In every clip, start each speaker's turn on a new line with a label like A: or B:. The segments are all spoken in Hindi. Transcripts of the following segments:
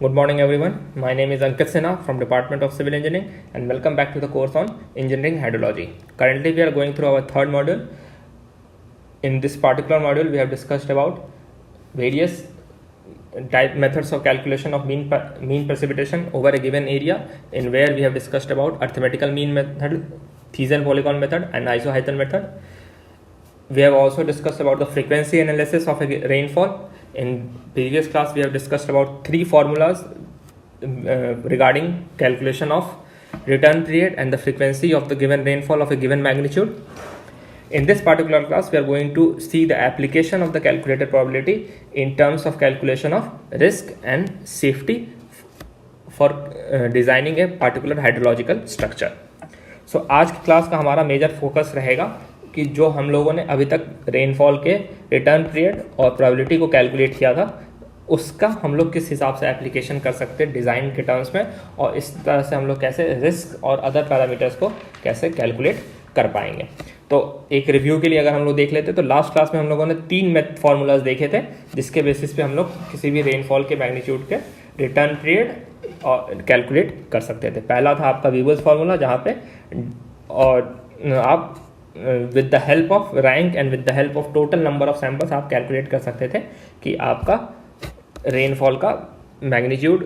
A: Good morning everyone. My name is Ankit Sinha from Department of Civil Engineering and welcome back to the course on Engineering Hydrology. Currently we are going through our third module. In this particular module we have discussed about various methods of calculation of mean precipitation over a given area, in where we have discussed about arithmetical mean method, Thies polygon method and isohyton method. We have also discussed about the frequency analysis of a rainfall. In previous class we have discussed about three formulas regarding calculation of return period and the frequency of the given rainfall of a given magnitude. In this particular class we are going to see the application of the calculated probability in terms of calculation of risk and safety for designing a particular hydrological structure. So आज की क्लास का हमारा मेजर फोकस रहेगा कि जो हम लोगों ने अभी तक रेनफॉल के रिटर्न पीरियड और प्रोबेबिलिटी को कैलकुलेट किया था, उसका हम लोग किस हिसाब से एप्लीकेशन कर सकते हैं डिज़ाइन के टर्म्स में, और इस तरह से हम लोग कैसे रिस्क और अदर पैरामीटर्स को कैसे कैलकुलेट कर पाएंगे. तो एक रिव्यू के लिए अगर हम लोग देख लेते तो लास्ट क्लास में हम लोगों ने तीन फार्मूलाज देखे थे जिसके बेसिस पे हम लोग किसी भी रेनफॉल के मैग्नीट्यूड के रिटर्न पीरियड और कैलकुलेट कर सकते थे. पहला था आपका वीबल्स फार्मूला, जहाँ पे और आप with the help of rank and with the help of total number of samples आप कैलकुलेट कर सकते थे कि आपका रेनफॉल का मैग्नीट्यूड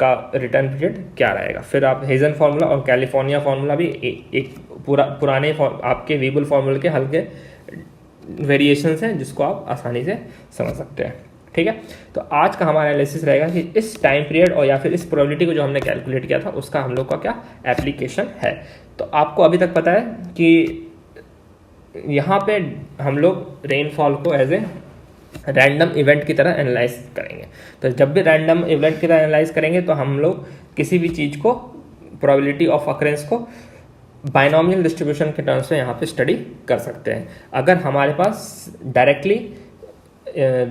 A: का रिटर्न पीरियड क्या रहेगा. फिर आप हेजन फार्मूला और कैलिफोर्निया फार्मूला भी एक पुराने आपके वीबल फार्मूले के हल्के वेरिएशंस हैं जिसको आप आसानी से समझ सकते हैं. ठीक है, तो आज का हमारा एनालिसिस रहेगा कि इस टाइम पीरियड और या फिर इस प्रोबेबिलिटी को जो हमने कैलकुलेट किया था उसका हम लोग का क्या एप्लीकेशन है. तो आपको अभी तक पता है कि यहाँ पे हम लोग रेनफॉल को एज ए रैंडम इवेंट की तरह एनालाइज करेंगे. तो जब भी रैंडम इवेंट की तरह एनालाइज करेंगे तो हम लोग किसी भी चीज़ को प्रोबेबिलिटी ऑफ अकरेंस को बाइनोमियल डिस्ट्रीब्यूशन के टर्म्स में यहाँ पे स्टडी कर सकते हैं. अगर हमारे पास डायरेक्टली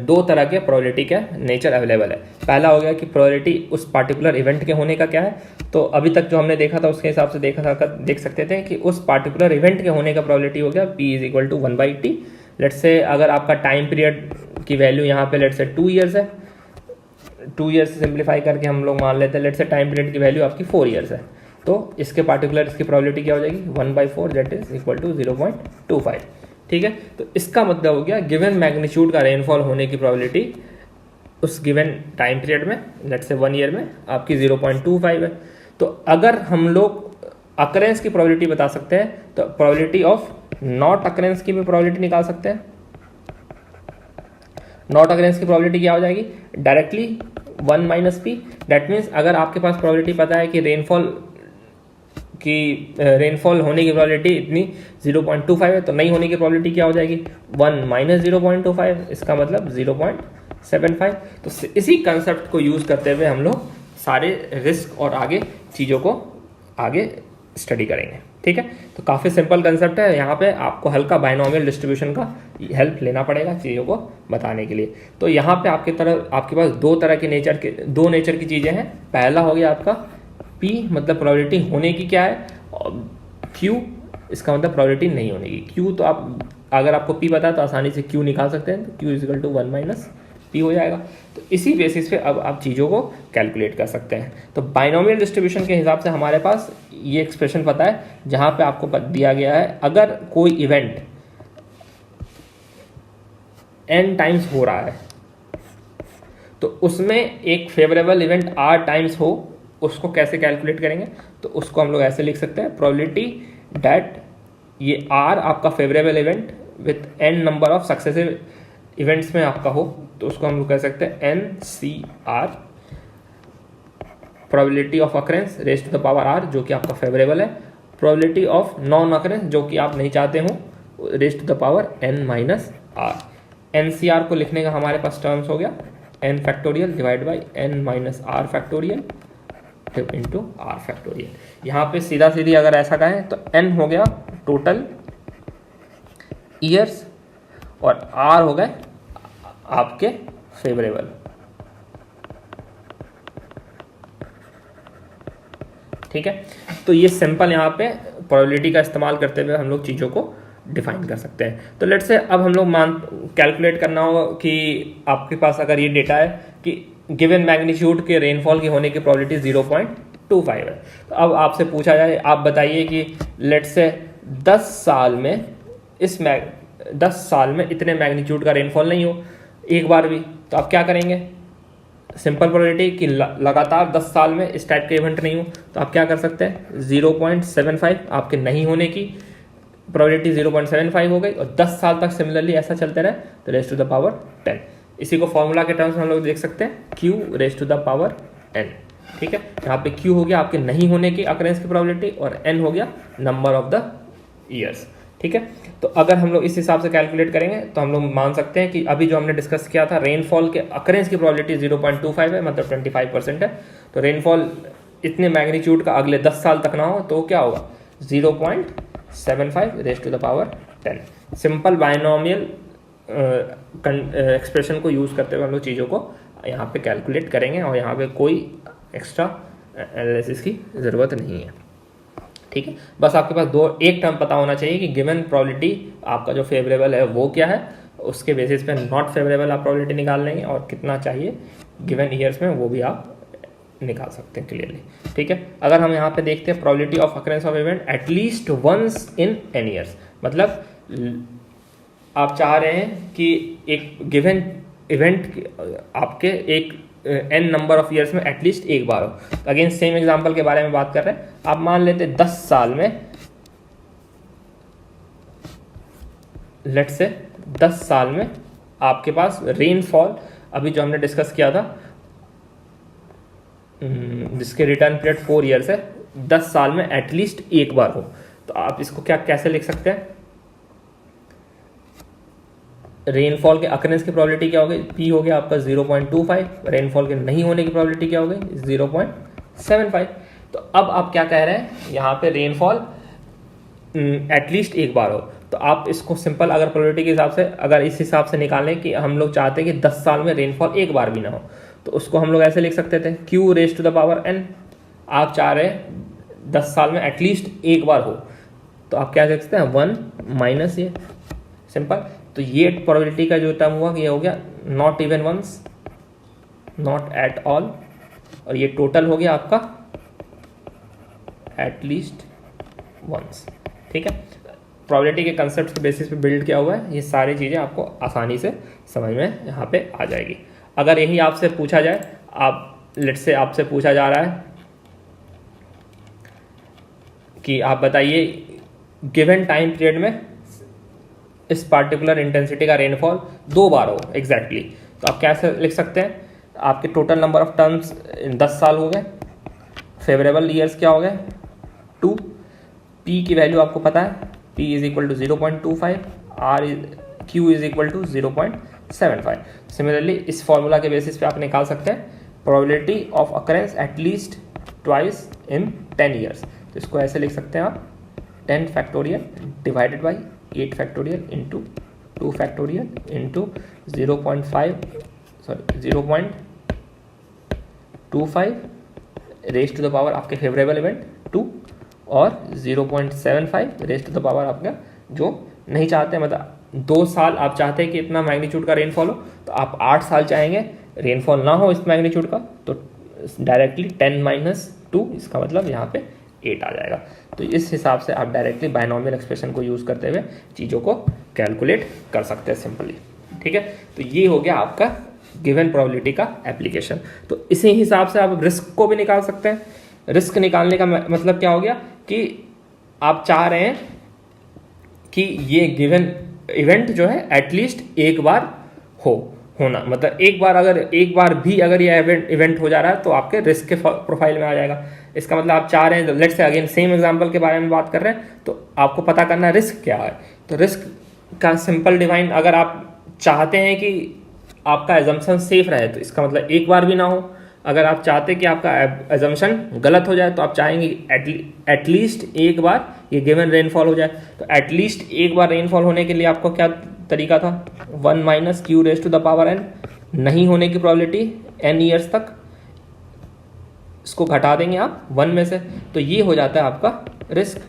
A: दो तरह के प्रोबेबिलिटी का नेचर अवेलेबल है. पहला हो गया कि प्रोबेबिलिटी उस पार्टिकुलर इवेंट के होने का क्या है. तो अभी तक जो हमने देखा था उसके हिसाब से देख सकते थे कि उस पार्टिकुलर इवेंट के होने का प्रोबेबिलिटी हो गया P is equal to 1/T. Let's say अगर आपका टाइम पीरियड की वैल्यू यहाँ पे लेट्स से 2 ईयर्स है, 2 ईयर्स से सिंप्लीफाई करके हम लोग मान लेते हैं लेट्स से टाइम पीरियड की वैल्यू आपकी 4 ईयर्स है. तो इसके पार्टिकुलर इसकी प्रोबेबिलिटी क्या हो जाएगी 1/4 दैट इज इक्वल टू 0.25. ठीक है, तो इसका मतलब हो गया गिवन मैग्नीट्यूड का रेनफॉल होने की प्रोबेबिलिटी उस गिवन टाइम पीरियड में लेट्स से 1 ईयर में आपकी 0.25 है. तो अगर हम लोग अकरेंस की प्रोबेबिलिटी बता सकते हैं तो प्रोबेबिलिटी ऑफ नॉट अकरेंस की भी प्रोबेबिलिटी निकाल सकते हैं. नॉट अकरेंस की प्रोबेबिलिटी क्या हो जाएगी डायरेक्टली 1 - P. दैट मीन्स अगर आपके पास प्रोबेबिलिटी पता है कि रेनफॉल होने की प्रोबेबिलिटी इतनी 0.25 है, तो नहीं होने की प्रोबेबिलिटी क्या हो जाएगी 1 - 0.25. इसका मतलब 0.75. तो इसी कंसेप्ट को यूज करते हुए हम लोग सारे रिस्क और आगे चीज़ों को आगे स्टडी करेंगे. ठीक है, तो काफ़ी सिंपल कंसेप्ट है. यहाँ पे आपको हल्का बाइनोमियल डिस्ट्रीब्यूशन का हेल्प लेना पड़ेगा चीज़ों को बताने के लिए. तो यहाँ पे आपके पास दो नेचर की चीज़ें हैं. पहला हो गया आपका P मतलब प्रोबेबिलिटी होने की क्या है, और Q इसका मतलब प्रोबेबिलिटी नहीं होने की. Q तो आप अगर आपको P पता है तो आसानी से Q निकाल सकते हैं. तो Q is equal to 1 - P हो जाएगा. तो इसी बेसिस पे अब आप चीज़ों को कैलकुलेट कर सकते हैं. तो बाइनोमियल डिस्ट्रीब्यूशन के हिसाब से हमारे पास ये एक्सप्रेशन पता है जहाँ पे आपको दिया गया है अगर कोई इवेंट n टाइम्स हो रहा है तो उसमें एक फेवरेबल इवेंट r टाइम्स हो, उसको कैसे कैलकुलेट करेंगे. तो उसको हम लोग ऐसे लिख सकते हैं प्रोबेबिलिटी दैट ये r आपका favourable event with n number of successive events में आपका हो, तो उसको हम लोग कह सकते हैं NCR probability of occurrence raised to the power r जो कि आपका फेवरेबल है, प्रोबेबिलिटी ऑफ नॉन अकरेंस जो कि आप नहीं चाहते हो raised to the power n - r. NCR को लिखने का हमारे पास टर्म्स हो गया n factorial divide by n - r factorial into r factorial. यहाँ पे सीधा सीधी अगर ऐसा कहें तो n हो गया टोटल ईयर्स और r हो गए आपके फेवरेबल. ठीक है, तो ये सिंपल यहाँ पे प्रोबेबिलिटी का इस्तेमाल करते हुए हम लोग चीज़ों को डिफाइन कर सकते हैं. तो लेट्स से अब हम लोग कैलकुलेट करना होगा कि आपके पास अगर ये डेटा है कि गिवन मैग्नीट्यूड के रेनफॉल की होने की प्रोबेबिलिटी 0.25 है। तो अब आपसे पूछा जाए, आप बताइए कि लेट्स से 10 साल में 10 साल में इतने मैग्नीट्यूड का रेनफॉल नहीं हो एक बार भी, तो आप क्या करेंगे? सिंपल प्रोबेबिलिटी कि लगातार 10 साल में इस टाइप के इवेंट नहीं हो, तो आप क्या कर सकते हैं? 0.75 आपके नहीं होने की प्रोबेबिलिटी 0.75 हो गई, और 10 साल तक सिमिलरली ऐसा चलते रहे तो रेज टू द पावर 10। इसी को फॉर्मूला के टर्म्स में हम लोग देख सकते हैं, Q raise to the power n। ठीक है, यहाँ पे Q हो गया आपके नहीं होने की अकरेंस की प्रोबेबिलिटी, और n हो गया नंबर ऑफ द ईयर्स। ठीक है, तो अगर हम लोग इस हिसाब से कैलकुलेट करेंगे तो हम लोग मान सकते हैं कि अभी जो हमने डिस्कस किया था, रेनफॉल के अकरेंस की प्रोबेबिलिटी 0.25 है, मतलब 25% है। तो रेनफॉल इतने मैग्नीट्यूड का अगले 10 साल तक ना हो तो क्या होगा? 0.75 raise to the power 10। Simple binomial expression को यूज़ करते हुए हम लोग चीज़ों को यहाँ पे कैलकुलेट करेंगे, और यहाँ पे कोई एक्स्ट्रा एनालिसिस की ज़रूरत नहीं है। ठीक है, बस आपके पास एक टर्म पता होना चाहिए कि गिवन प्रोबेबिलिटी आपका जो फेवरेबल है वो क्या है, उसके बेसिस पे नॉट फेवरेबल आप प्रोबेबिलिटी निकाल लेंगे, और कितना चाहिए गिवन ईयर्स में वो भी आप निकाल सकते हैं क्लियरली। ठीक है, अगर हम यहाँ पे देखते हैं probability of occurrence of event at least once in n years, मतलब आप चाह रहे हैं कि एक गिवन इवेंट आपके एक n नंबर ऑफ ईयर्स में एटलीस्ट एक बार हो। अगेन सेम एग्जांपल के बारे में बात कर रहे हैं, आप मान लेते 10 साल में, लेट से 10 साल में आपके पास रेनफॉल अभी जो हमने डिस्कस किया था, जिसके रिटर्न पीरियड 4 ईयर्स है, 10 साल में एटलीस्ट एक बार हो, तो आप इसको कैसे लिख सकते हैं? रेनफॉल के अकरेंस की प्रोबेबिलिटी क्या हो गई? P हो गया आपका 0.25, रेनफॉल के नहीं होने की प्रोबेबिलिटी क्या हो गई? 0.75। तो अब आप क्या कह रहे हैं? यहाँ पे रेनफॉल एटलीस्ट एक बार हो, तो आप इसको सिंपल अगर प्रोबेबिलिटी के हिसाब से, अगर इस हिसाब से निकालें कि हम लोग चाहते हैं कि 10 साल में रेनफॉल एक बार भी ना हो, तो उसको हम लोग ऐसे लिख सकते थे, Q raise to the power n। आप चाह रहे हैं 10 साल में एटलीस्ट एक बार हो, तो आप क्या लिख सकते हैं? 1 माइनस ये, सिंपल। तो ये प्रोबेबिलिटी का जो टर्म हुआ ये हो गया not even once, not at all, और ये टोटल हो गया आपका एटलीस्ट वंस। ठीक है, प्रोबेबिलिटी के कंसेप्ट के बेसिस पे बिल्ड किया हुआ है, ये सारी चीज़ें आपको आसानी से समझ में यहाँ पे आ जाएगी। अगर यही आपसे पूछा जाए, आप लेट से आपसे पूछा जा रहा है कि आप बताइए गिवन टाइम पीरियड में इस पार्टिकुलर इंटेंसिटी का रेनफॉल 2 बार हो एग्जैक्टली, तो आप कैसे लिख सकते हैं? आपके टोटल नंबर ऑफ टर्म्स 10 साल हो गए, फेवरेबल ईयर्स क्या हो गए? 2। P की वैल्यू आपको पता है, P is equal to 0.25, Q is equal to 0.75। Similarly इस फॉर्मूला के बेसिस पे आप निकाल सकते हैं probability of occurrence at least twice in 10 years. तो इसको ऐसे लिख सकते हैं आप, 10 factorial divided by 8 factorial into 2 factorial into 0.25 raise to the power आपके फेवरेबल इवेंट 2, और 0.75 रेज टू द पावर आपका जो नहीं चाहते, मतलब 2 साल आप चाहते हैं कि इतना मैग्नीट्यूड का रेनफॉल हो, तो आप 8 साल चाहेंगे रेनफॉल ना हो इस मैग्नीट्यूड का, तो डायरेक्टली 10 माइनस 2, इसका मतलब यहाँ पे 8 आ जाएगा। तो इस हिसाब से आप डायरेक्टली बायनोमियल एक्सप्रेशन को यूज़ करते हुए चीज़ों को कैलकुलेट कर सकते हैं सिंपली। ठीक है, तो ये हो गया आपका गिवन प्रोबेबिलिटी का एप्लीकेशन। तो इसी हिसाब से आप रिस्क को भी निकाल सकते हैं। रिस्क निकालने का मतलब क्या हो गया कि आप चाह रहे हैं कि ये गिवन इवेंट जो है एटलीस्ट एक बार होना, मतलब एक बार भी अगर ये इवेंट हो जा रहा है तो आपके रिस्क के प्रोफाइल में आ जाएगा। इसका मतलब आप चाह रहे हैं, let's say again same example के बारे में बात कर रहे हैं, तो आपको पता करना है रिस्क क्या है। तो रिस्क का सिंपल डिफाइन, अगर आप चाहते हैं कि आपका एजम्पशन सेफ रहे तो इसका मतलब एक बार भी ना हो। अगर आप चाहते हैं कि आपका एजम्पशन गलत हो जाए तो आप चाहेंगे एटलीस्ट एक बार ये गिवन रेनफॉल हो जाए। तो एटलीस्ट एक बार रेनफॉल होने के लिए आपको क्या तरीका था? 1 minus Q raise to the power n, नहीं होने की प्रोबेबिलिटी n ईयर्स तक, इसको घटा देंगे आप 1 में से, तो ये हो जाता है आपका रिस्क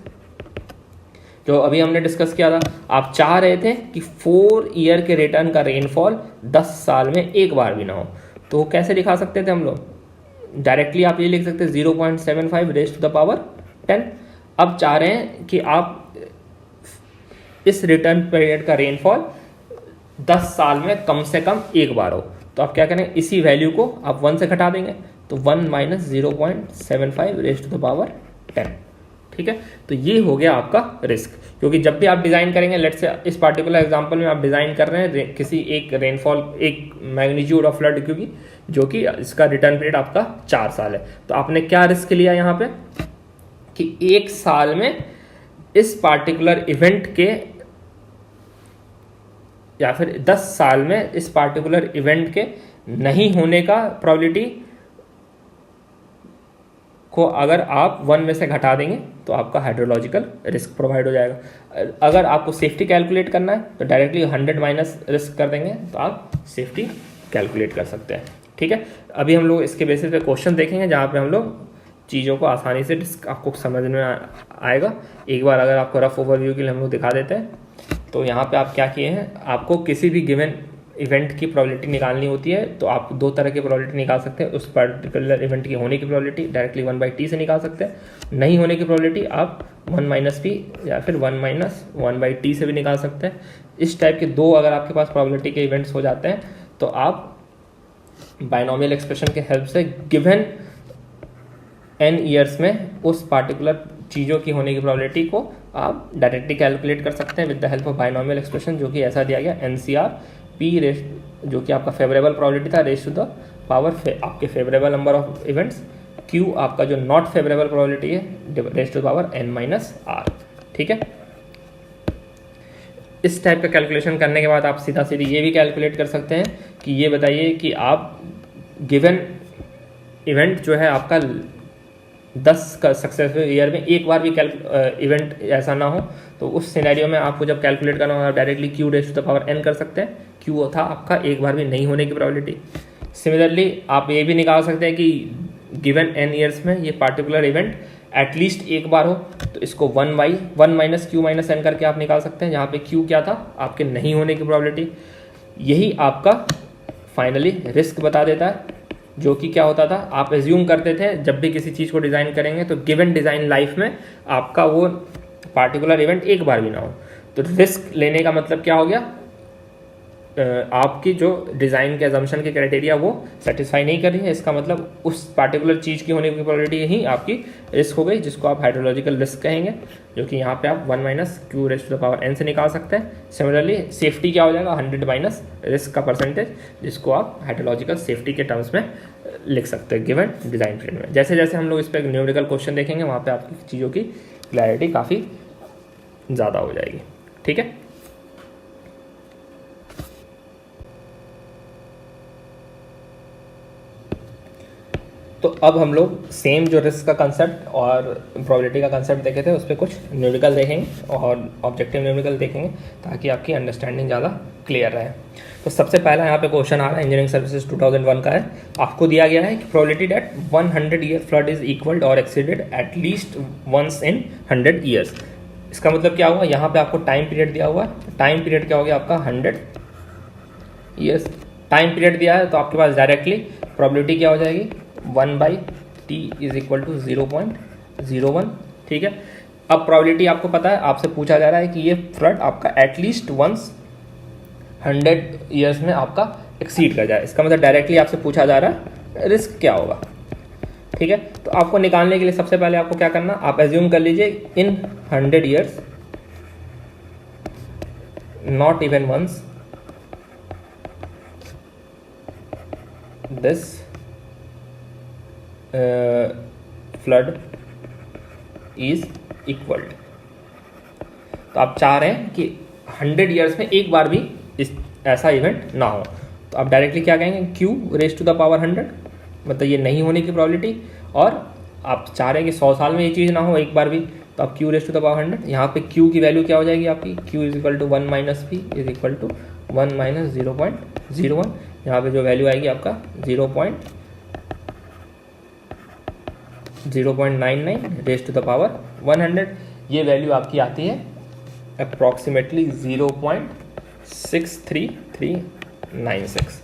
A: जो अभी हमने डिस्कस किया था। आप चाह रहे थे कि 4 ईयर के रिटर्न का रेनफॉल 10 साल में एक बार भी ना हो, तो कैसे दिखा सकते थे हम लोग? डायरेक्टली आप ये लिख सकते हैं 0.75 रेज टू द पावर 10। अब चाह रहे हैं कि आप इस रिटर्न पीरियड का रेनफॉल 10 साल में कम से कम एक बार हो, तो आप क्या करें, इसी वैल्यू को आप 1 से घटा देंगे, तो 1 minus 0.75 raise to the power 10। ठीक है, तो ये हो गया आपका रिस्क। क्योंकि जब भी आप डिज़ाइन करेंगे, लेट्स से इस पार्टिकुलर एग्जांपल में आप डिज़ाइन कर रहे हैं किसी एक रेनफॉल, एक मैग्नीट्यूड ऑफ फ्लड क्योंकि जो कि इसका रिटर्न पीरियड आपका 4 साल है, तो आपने क्या रिस्क लिया यहाँ पे कि 1 साल में इस पार्टिकुलर इवेंट के, या फिर 10 साल में इस पार्टिकुलर इवेंट के नहीं होने का प्रोबेबिलिटी को अगर आप 1 में से घटा देंगे तो आपका हाइड्रोलॉजिकल रिस्क प्रोवाइड हो जाएगा। अगर आपको सेफ्टी कैलकुलेट करना है तो डायरेक्टली 100 माइनस रिस्क कर देंगे तो आप सेफ्टी कैलकुलेट कर सकते हैं। ठीक है, अभी हम लोग इसके बेसिस पे क्वेश्चन देखेंगे जहाँ पे हम लोग चीज़ों को आसानी से आपको समझ में आएगा। एक बार अगर आपको रफ ओवरव्यू के लिए हम लोग दिखा देते हैं, तो यहाँ पे आप क्या किए हैं, आपको किसी भी गिवन इवेंट की प्रोबेबिलिटी निकालनी होती है तो आप 2 तरह की प्रोबेबिलिटी निकाल सकते हैं। उस पर्टिकुलर इवेंट की होने की प्रोबेबिलिटी डायरेक्टली 1/t से निकाल सकते हैं, नहीं होने की प्रोबेबिलिटी आप 1 - p या फिर 1 - 1/t से भी निकाल सकते हैं। इस टाइप के 2 अगर आपके पास प्रोबेबिलिटी के इवेंट्स हो जाते हैं तो आप बायनॉमियल एक्सप्रेशन के हेल्प से गिवन n ईयर्स में उस पार्टिकुलर चीज़ों की होने की प्रोबेबिलिटी को आप डायरेक्टली कैलकुलेट कर सकते हैं with the help of binomial expression, जो कि ऐसा दिया गया NCR P रेस, जो कि आपका फेवरेबल प्रोबेबिलिटी था, रेस टू द पावर आपके favourable number of events, Q आपका जो नॉट फेवरेबल प्रोबेबिलिटी है, raise to the power n - r। ठीक है, इस टाइप का कैलकुलेशन करने के बाद आप सीधा सीधी ये भी कैलकुलेट कर सकते हैं कि ये बताइए कि आप गिवन इवेंट जो है आपका 10 का सक्सेसफुल ईयर में एक बार भी इवेंट ऐसा ना हो, तो उस सिनेरियो में आपको जब कैलकुलेट करना हो आप directly Q raise to the power n कर सकते हैं। Q था आपका एक बार भी नहीं होने की प्रोबेबिलिटी। सिमिलरली आप ये भी निकाल सकते हैं कि गिवन n ईयर्स में ये पार्टिकुलर इवेंट एटलीस्ट एक बार हो, तो इसको 1 - Q - n करके आप निकाल सकते हैं, जहाँ पे Q क्या था, आपके नहीं होने की प्रोबेबिलिटी। यही आपका फाइनली रिस्क बता देता है, जो कि क्या होता था, आप एज्यूम करते थे जब भी किसी चीज़ को डिज़ाइन करेंगे तो गिवन डिज़ाइन लाइफ में आपका वो पार्टिकुलर इवेंट एक बार भी ना हो। तो रिस्क लेने का मतलब क्या हो गया, आपकी जो डिज़ाइन के अजम्पशन के क्राइटेरिया वो सेटिस्फाई नहीं कर रही है, इसका मतलब उस पार्टिकुलर चीज़ की होने की प्रोबेबिलिटी ही आपकी रिस्क हो गई, जिसको आप हाइड्रोलॉजिकल रिस्क कहेंगे, जो कि यहाँ पे आप 1 - Q raise to the power n से निकाल सकते हैं। सिमिलरली सेफ्टी क्या हो जाएगा, 100 माइनस रिस्क का परसेंटेज, जिसको आप हाइड्रोलॉजिकल सेफ्टी के टर्म्स में लिख सकते हैं गिवन डिज़ाइन पीरियड में। जैसे जैसे हम लोग इस पर न्यूमेरिकल क्वेश्चन देखेंगे वहाँ पे आपकी चीज़ों की क्लैरिटी काफ़ी ज़्यादा हो जाएगी। ठीक है, तो अब हम लोग सेम जो रिस्क का कंसेप्ट और प्रोबेबिलिटी का कंसेप्ट देखे थे उस पर कुछ न्यूमेरिकल देखेंगे और ऑब्जेक्टिव न्यूमेरिकल देखेंगे, ताकि आपकी अंडरस्टैंडिंग ज़्यादा क्लियर रहे। तो सबसे पहला यहाँ पे क्वेश्चन आ रहा है, इंजीनियरिंग सर्विसेज 2001 का है। आपको दिया गया है कि probability that 100 year flood is equalled और exceeded at least once in 100 years. इसका मतलब क्या हुआ, यहाँ पे आपको टाइम पीरियड दिया हुआ है। टाइम पीरियड क्या हो गया आपका 100 ईयर्स टाइम पीरियड दिया है, तो आपके पास डायरेक्टली प्रोबेबिलिटी क्या हो जाएगी, 1/t इज इक्वल टू 0.01। ठीक है, अब प्रोबेबिलिटी आपको पता है, आपसे पूछा जा रहा है कि ये फ्लड आपका एटलीस्ट वंस 100 ईयर्स में आपका एक्सीड कर जाए। इसका मतलब डायरेक्टली आपसे पूछा जा रहा है रिस्क क्या होगा। ठीक है, तो आपको निकालने के लिए सबसे पहले आपको क्या करना, आप एज्यूम कर लीजिए इन 100 years not even once this flood is equalled. तो आप चाह रहे हैं कि 100 ईयर्स में एक बार भी इस ऐसा इवेंट ना हो, तो आप डायरेक्टली क्या कहेंगे, Q raise to the power 100, मतलब ये नहीं होने की प्रोबेबिलिटी, और आप चाह रहे हैं कि 100 साल में ये चीज़ ना हो एक बार भी, तो आप Q raise to the power 100। यहाँ पे Q की वैल्यू क्या हो जाएगी आपकी, Q is equal to 1 - P is equal to 1 - 0.01। यहाँ पे जो वैल्यू आएगी आपका 0.99 रेज़ टू द पावर 100। ये वैल्यू आपकी आती है अप्रॉक्सीमेटली 0.63396।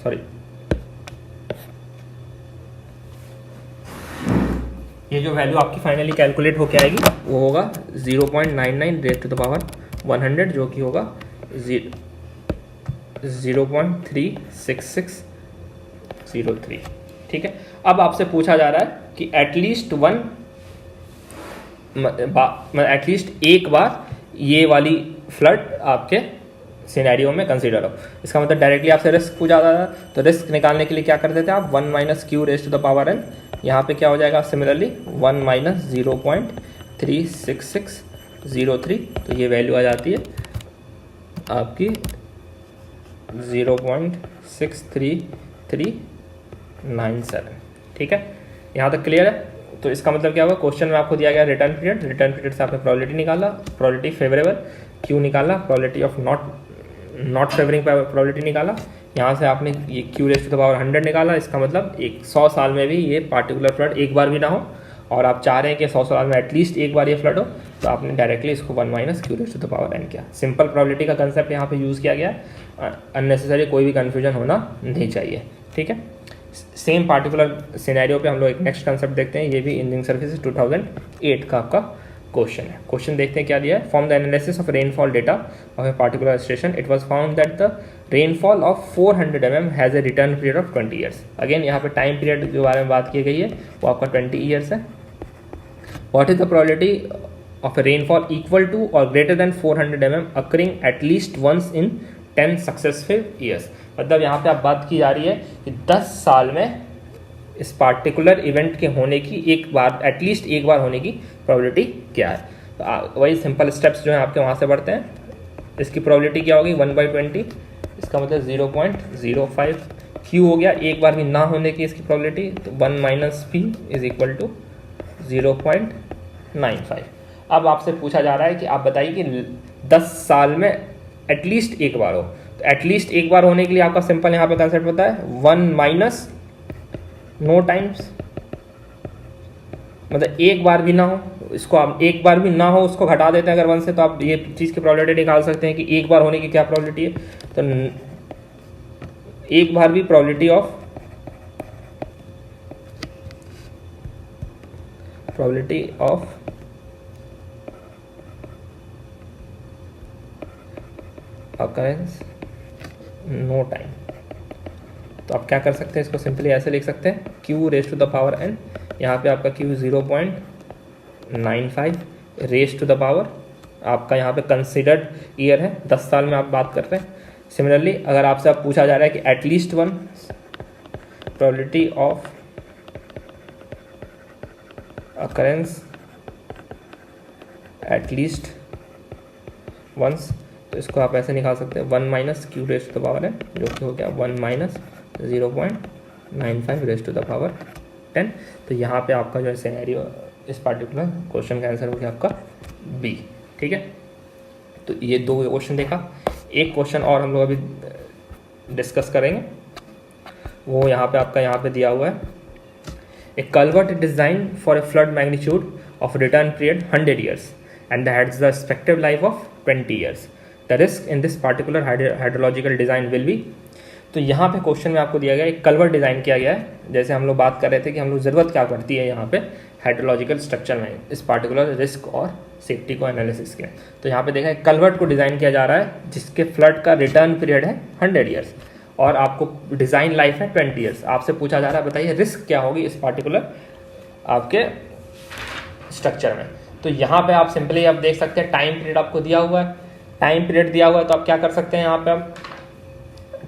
A: सॉरी, ये जो वैल्यू आपकी फाइनली कैलकुलेट होके आएगी वो होगा 0.99 रेज़ टू द पावर 100, जो कि होगा 0.36603। ठीक है, अब आपसे पूछा जा रहा है कि एटलीस्ट एक बार ये वाली फ्लड आपके सिनेरियो में कंसीडर हो। इसका मतलब डायरेक्टली आपसे रिस्क पूछा जा रहा है, तो रिस्क निकालने के लिए क्या कर देते हैं आप, 1 minus Q raise to the power n। यहाँ पे क्या हो जाएगा सिमिलरली 1 माइनस 0.36603, तो ये वैल्यू आ जाती है आपकी 0.63397। ठीक है, यहाँ तक क्लियर है। तो इसका मतलब क्या होगा, क्वेश्चन में आपको दिया गया रिटर्न पीरियड से आपने प्रोबेबिलिटी निकाला, प्रोबेबिलिटी फेवरेबल क्यू निकाला, probability of not favouring probability निकाला, यहाँ से आपने ये Q raise to the power 100 निकाला। इसका मतलब 100 साल में भी ये पार्टिकुलर फ्लड एक बार भी ना हो, और आप चाह रहे हैं कि 100 साल में एटलीस्ट एक बार ये फ्लड हो, तो आपने डायरेक्टली इसको 1 minus Q raise to the power n किया। सिंपल प्रोबेबिलिटी का कंसेप्ट यहाँ पे यूज़ किया गया है, अननेसेसरी कोई भी कन्फ्यूजन होना नहीं चाहिए। ठीक है, सेम पार्टिकुलर सिनेरियो पे हम लोग एक नेक्स्ट कंसेप्ट देखते हैं, ये भी इंजीनियरिंग सर्विसेज 2008 का आपका क्वेश्चन है। क्वेश्चन देखते हैं क्या दिया है। Form the analysis of rainfall data of a particular station, it was found that the rainfall of 400 mm has a return period of 20 years. Again यहाँ पे टाइम पीरियड के बारे में बात की गई है, वो आपका 20 ईयर्स है। What is the probability of a rainfall equal to और greater than 400 mm occurring at least once in 10 successive years. मतलब यहाँ पे आप बात की जा रही है कि 10 साल में इस पार्टिकुलर इवेंट के होने की एक बार, एटलीस्ट एक बार होने की प्रोबेबिलिटी क्या है। तो वही सिंपल स्टेप्स जो हैं आपके वहाँ से बढ़ते हैं। इसकी प्रोबेबिलिटी क्या होगी, 1/20, इसका मतलब 0.05। क्यू हो गया एक बार भी ना होने की इसकी प्रोबेबिलिटी, तो 1 minus P is equal to 0.95। अब आपसे पूछा जा रहा है कि आप बताइए कि 10 साल में एटलीस्ट एक बार हो, तो एटलीस्ट एक बार होने के लिए आपका सिंपल यहाँ पे कंसेप्ट होता है 1 माइनस नो टाइम्स, मतलब एक बार भी ना हो, इसको आप एक बार भी ना हो उसको घटा देते हैं अगर 1 से, तो आप ये चीज़ की प्रोबेबिलिटी निकाल सकते हैं कि एक बार होने की क्या प्रोबेबिलिटी है। तो एक बार भी probability of occurrence no time. तो आप क्या कर सकते हैं, इसको सिंपली ऐसे लिख सकते हैं, q raise to the power n, यहाँ पे आपका q 0.95 raise to the power, आपका यहाँ पे कंसिडर्ड ईयर है, 10 साल में आप बात कर रहे हैं। सिमिलरली अगर आपसे अब पूछा जा रहा है कि at least one probability of occurrence at least once, तो इसको आप ऐसे निकाल सकते हैं 1 minus Q raise to the power n, जो कि हो गया 1 minus 0.95 raise to the power 10। तो यहाँ पे आपका जो है सिनेरियो इस पार्टिकुलर क्वेश्चन का आंसर हो गया आपका बी। ठीक है, तो ये 2 क्वेश्चन देखा। एक क्वेश्चन और हम लोग अभी डिस्कस करेंगे, वो यहाँ पे आपका यहाँ पे दिया हुआ है, a culvert design for a flood magnitude of return period 100 years and has the expected life of 20 years. The risk in this particular hydrological design will be। तो यहाँ पे क्वेश्चन में आपको दिया गया एक कल्वर्ट डिज़ाइन किया गया है, जैसे हम लोग बात कर रहे थे कि हम लोग ज़रूरत क्या पड़ती है यहाँ पे हाइड्रोलॉजिकल स्ट्रक्चर में इस पार्टिकुलर रिस्क और सेफ्टी को एनालिसिस के। तो यहाँ पे देखा है कल्वर्ट को डिज़ाइन किया जा रहा है जिसके फ्लड का रिटर्न पीरियड है 100 years और आपको डिज़ाइन लाइफ है 20 years। आपसे पूछा जा रहा है बताइए रिस्क क्या होगी इस पार्टिकुलर आपके स्ट्रक्चर में। तो यहाँ पे आप सिंपली आप देख सकते हैं टाइम पीरियड आपको दिया हुआ है, टाइम पीरियड दिया हुआ है, तो आप क्या कर सकते हैं यहाँ पे आप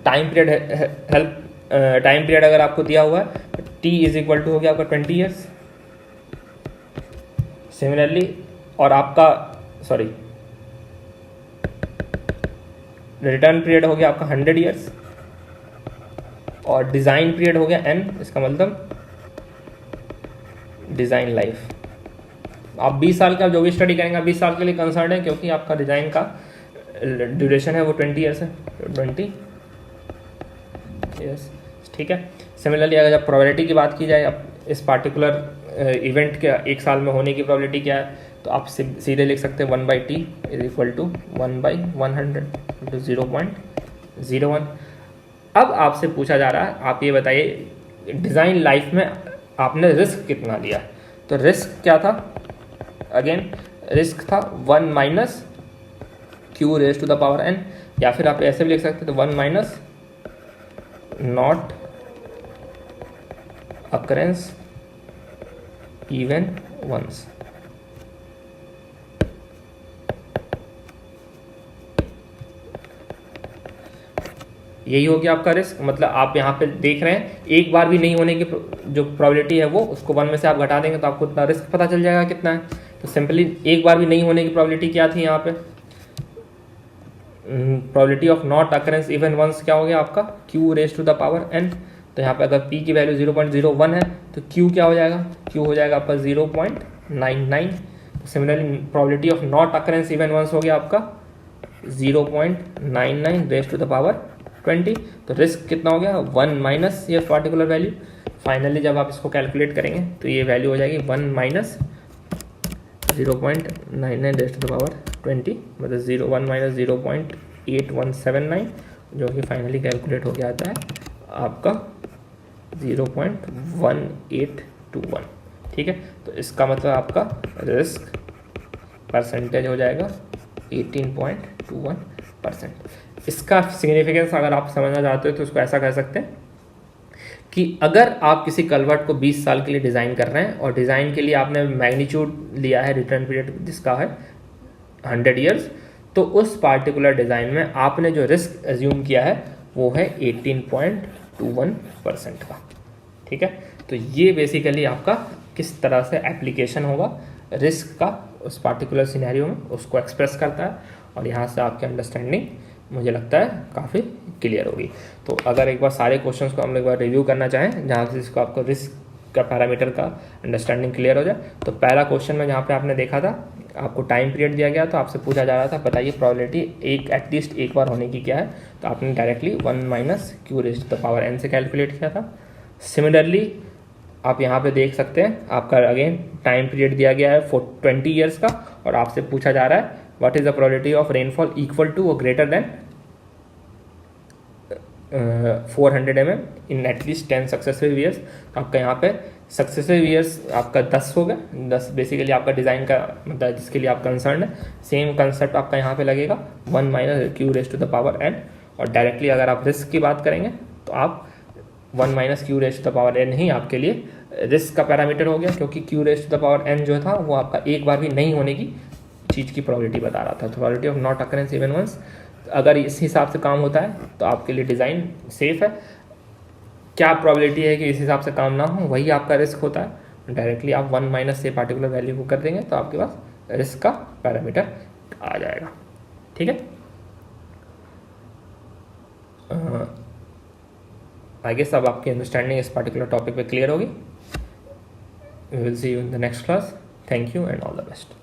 A: टाइम पीरियड अगर आपको दिया हुआ है t इज इक्वल टू हो गया आपका 20 years। सिमिलरली और आपका रिटर्न पीरियड हो गया आपका 100 years और डिज़ाइन पीरियड हो गया n, इसका मतलब डिज़ाइन लाइफ। आप 20 साल का जो भी स्टडी करेंगे 20 साल के लिए कंसर्न है, क्योंकि आपका डिज़ाइन का ड्यूरेशन है वो 20 years है, 20 years। ठीक है, सिमिलरली अगर जब प्रोबेबिलिटी की बात की जाए अब इस पार्टिकुलर इवेंट के 1 साल में होने की प्रोबेबिलिटी क्या है, तो आप सीधे लिख सकते हैं 1/t is equal to 1/100 into 0.01। अब आपसे पूछा जा रहा है, आप ये बताइए डिज़ाइन लाइफ में आपने रिस्क कितना लिया। तो रिस्क क्या था, अगेन रिस्क था 1 minus Q raise to the power n, या फिर आप ऐसे भी लिख सकते तो 1 minus not occurrence even once. यही हो गया आपका रिस्क। मतलब आप यहाँ पे देख रहे हैं एक बार भी नहीं होने की जो प्रोबेबिलिटी है वो, उसको 1 में से आप घटा देंगे तो आपको इतना रिस्क पता चल जाएगा कितना है। तो सिंपली एक बार भी नहीं होने की प्रोबेबिलिटी क्या थी यहाँ पे, probability of not occurrence even once क्या हो गया आपका q raise to the power n। तो यहाँ पे अगर p की वैल्यू 0.01 है तो q क्या हो जाएगा, q हो जाएगा आपका 0.99। तो similarly probability of not occurrence even once हो गया आपका 0.99 रेज टू द पावर 20। तो रिस्क कितना हो गया 1 माइनस ये पर्टिकुलर वैल्यू। फाइनली जब आप इसको कैलकुलेट करेंगे तो ये वैल्यू हो जाएगी 1 minus 0.99 raise to the power 20, मतलब 1 माइनस 0.8179, जो कि फाइनली कैलकुलेट होकर आता है आपका 0.1821। ठीक है, तो इसका मतलब आपका रिस्क परसेंटेज हो जाएगा 18.21%। इसका सिग्निफिकेंस अगर आप समझना चाहते हो तो उसको ऐसा कह सकते हैं कि अगर आप किसी कलवर्ट को 20 साल के लिए डिज़ाइन कर रहे हैं और डिज़ाइन के लिए आपने मैग्नीट्यूड लिया है, रिटर्न पीरियड जिसका है 100 ईयर्स, तो उस पार्टिकुलर डिज़ाइन में आपने जो रिस्क एज्यूम किया है वो है 18.21% का। ठीक है, तो ये बेसिकली आपका किस तरह से एप्लीकेशन होगा रिस्क का उस पार्टिकुलर सिनेरियो में, उसको एक्सप्रेस करता है। और यहाँ से आपकी अंडरस्टैंडिंग मुझे लगता है काफ़ी क्लियर होगी। तो अगर एक बार सारे क्वेश्चंस को हम एक बार रिव्यू करना चाहें जहाँ से इसको आपको रिस्क का पैरामीटर का अंडरस्टैंडिंग क्लियर हो जाए, तो पहला क्वेश्चन में जहाँ पे आपने देखा था आपको टाइम पीरियड दिया गया, तो आपसे पूछा जा रहा था बताइए प्रोबेबिलिटी एक एटलीस्ट एक बार होने की क्या है। तो आपने directly 1 minus Q raise to the power n से कैलकुलेट किया था। सिमिलरली आप यहाँ पे देख सकते हैं आपका अगेन टाइम पीरियड दिया गया है 20 ईयर्स का, और आपसे पूछा जा रहा है what is the probability of rainfall equal to और greater than 400 mm in at least 10 successive years. आपका यहाँ पे सक्सेसिव ईयर्स आपका 10 हो गया, 10 बेसिकली आपका डिज़ाइन का मतलब जिसके लिए आप कंसर्न है। सेम कंसेप्ट आपका यहाँ पे लगेगा 1 minus Q raise to the power n, और डायरेक्टली अगर आप रिस्क की बात करेंगे तो आप 1 minus Q raise to the power n ही आपके लिए रिस्क का पैरामीटर हो गया, क्योंकि Q raise to the power n जो था वो आपका एक बार भी नहीं होने की चीज़ की प्रोबेबिलिटी बता रहा था। तो probability of not occurrence even once, अगर इस हिसाब से काम होता है तो आपके लिए डिज़ाइन सेफ है। क्या प्रोबेबिलिटी है कि इस हिसाब से काम ना हो, वही आपका रिस्क होता है। डायरेक्टली आप 1 माइनस से पार्टिकुलर वैल्यू को कर देंगे तो आपके पास रिस्क का पैरामीटर आ जाएगा। ठीक है, आई गेस अब आपकी अंडरस्टैंडिंग इस पार्टिकुलर टॉपिक पे क्लियर होगी। We will see you in the next class. Thank you and all the best.